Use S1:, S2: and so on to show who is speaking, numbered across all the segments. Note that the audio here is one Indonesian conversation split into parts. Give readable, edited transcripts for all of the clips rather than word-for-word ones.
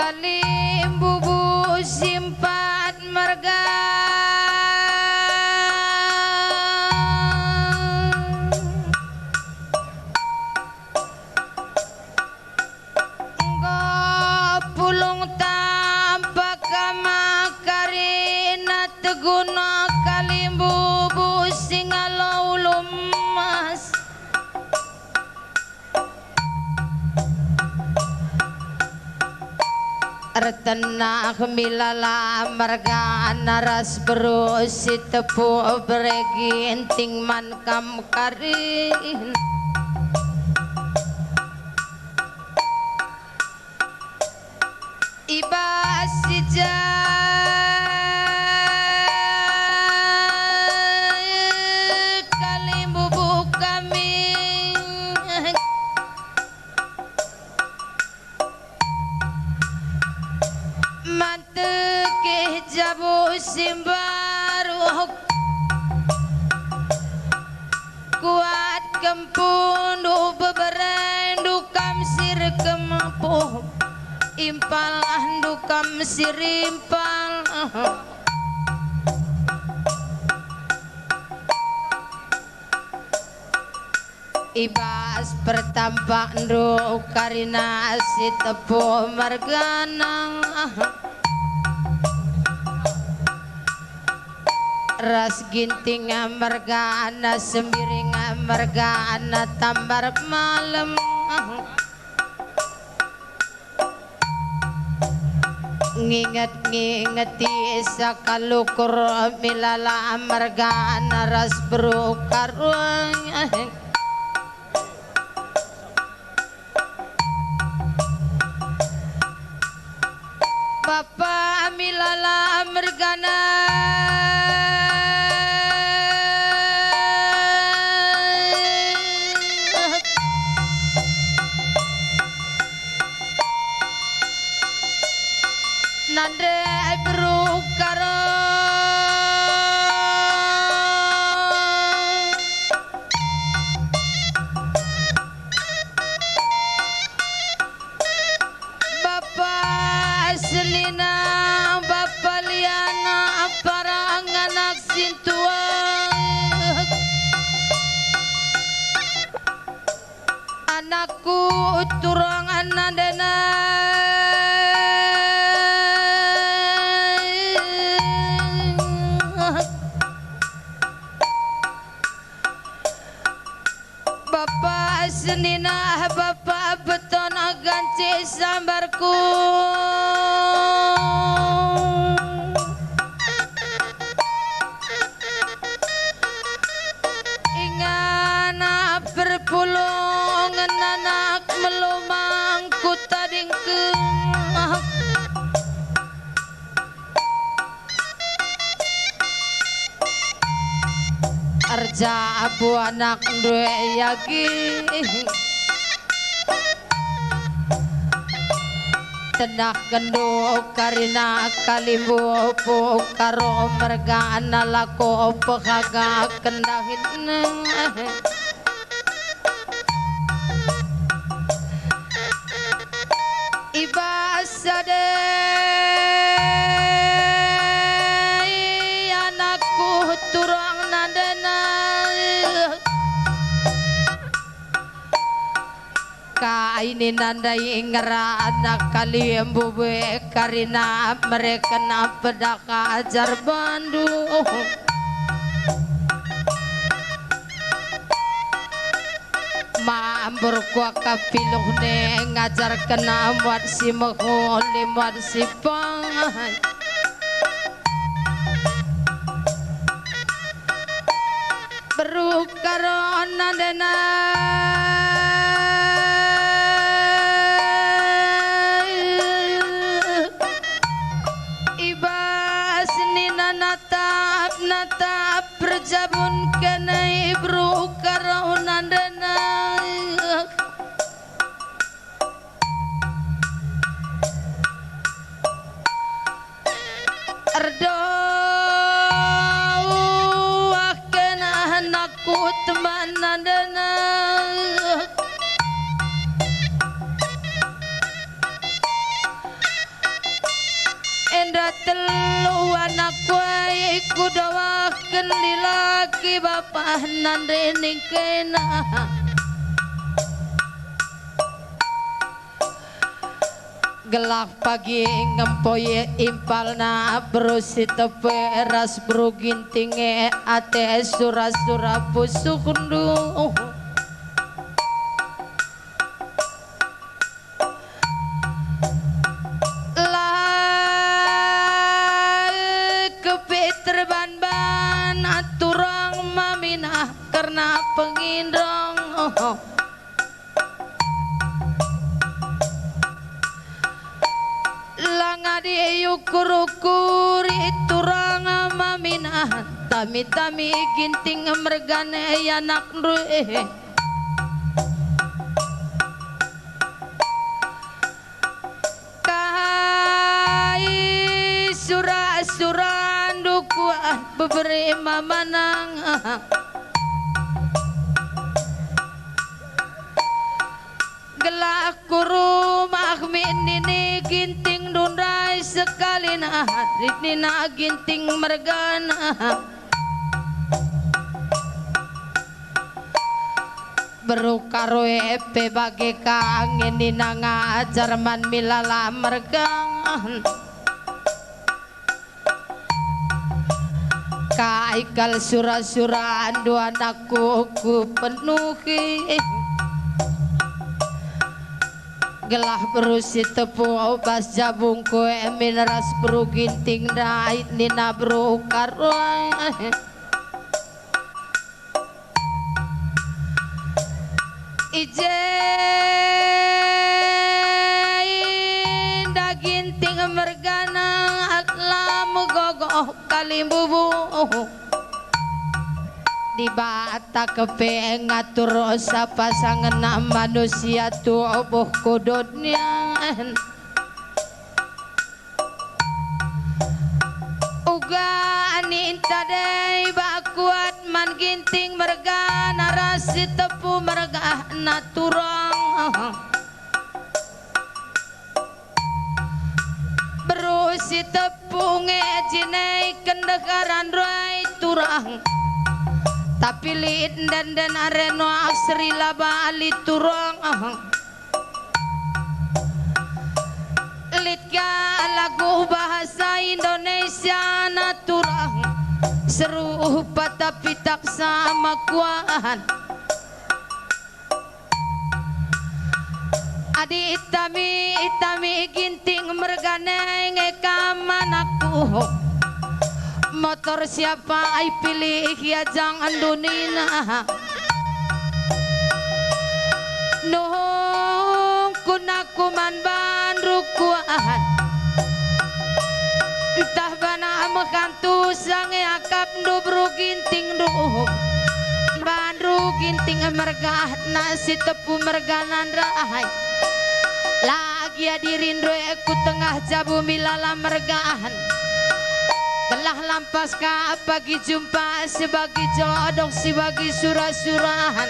S1: kalimbubu simpat marga pulung tampak makarina teguna kalimbubu singalo lumas Artanah milala marga naras berusi tepu bereginting man kam karin iba sija kalimbubu kami manteke jabu simbaru kuat kempundu beberendu kam sir kempuh impal andu kam sirimpal ibas pertampak ndu karina si tepu marganang ras ginting margana sembiring margana tambar malam nginget-ngingeti sakalukur milala margana ras berukarung Bapak milala mergana nande berukara Bapak selina Bapak liana para anak sintua anakku turang anandena Bapak senina Bapak beton ganci sambarku ingana berpulung anak melumangku tadingkeung arja abu anak duwe yagi tenah gendu karina kalimbu karo mergana lako pehaga kendahin ibasade anakku turang nadena kaini nandai ngera anak kalimbu karina mereka na pedaka ajar bandu maambur kwa kapiluh ne ngajar kena muat si mehuli muat si pangai berukarona dena ibas nina natap perjabun kena berukarona dena erdo aku teman dana Akan lilaki bapak nandening kena gelak pagi ngempoye impal na berusi teperas berugintinge ate surah-surah pusukundu lah kepiterban-ban aturang maminah karena pengindong ngadi yukur-ukur iturang maminah tami-tami ginting mergane anak nruih kai surah-surah dukuan beberi mamanang gelak kurumah minini ginting dundai sekali na ritnina ginting mergana berukaroe pe bagi kangin nina ngajarman milala mergang kaikal surah-surah andu anakku ku penuhi gelah berusi tepung obas jabung kue mineras beru ginting dait nina beru karuan ijein daginting mergana atlam gogoh kalimbubu di bata kepe ngatur sa pasangan manusia tubuh kudutnya uga ani tadai bakuat man ginting merga narasi tepu merga naturang berusi tepu ngejinai kendegaran rai turang tapi lid dan areno asri laba ali turang lid ka lagu bahasa Indonesia naturang seru tapi tak sama kuan adi itami ginting mergane ngekamanakku motor siapa ai pilih ya jangan dunina nuhung kunaku man bandrukuan entah bana mekantu sange akap ndubru ginting duh bandru ginting mergah nasi tepu merganan rahay lagi hadirin ku tengah jabu milala mergahan telah lampas ka bagi jumpa sebagai jodoh sebagai surah-surahan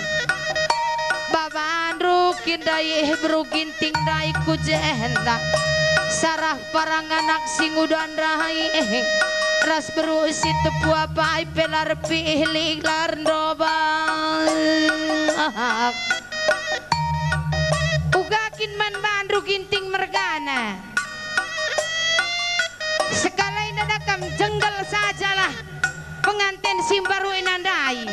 S1: babandru kindai beruginting dai ku jenda sarah parang anak singudan rahai ras berusi tepu apa pelar pilih lar dobang ugakin man bandru ginting mergana sekali nadakam jenggal sajalah pengantin simbaru inandai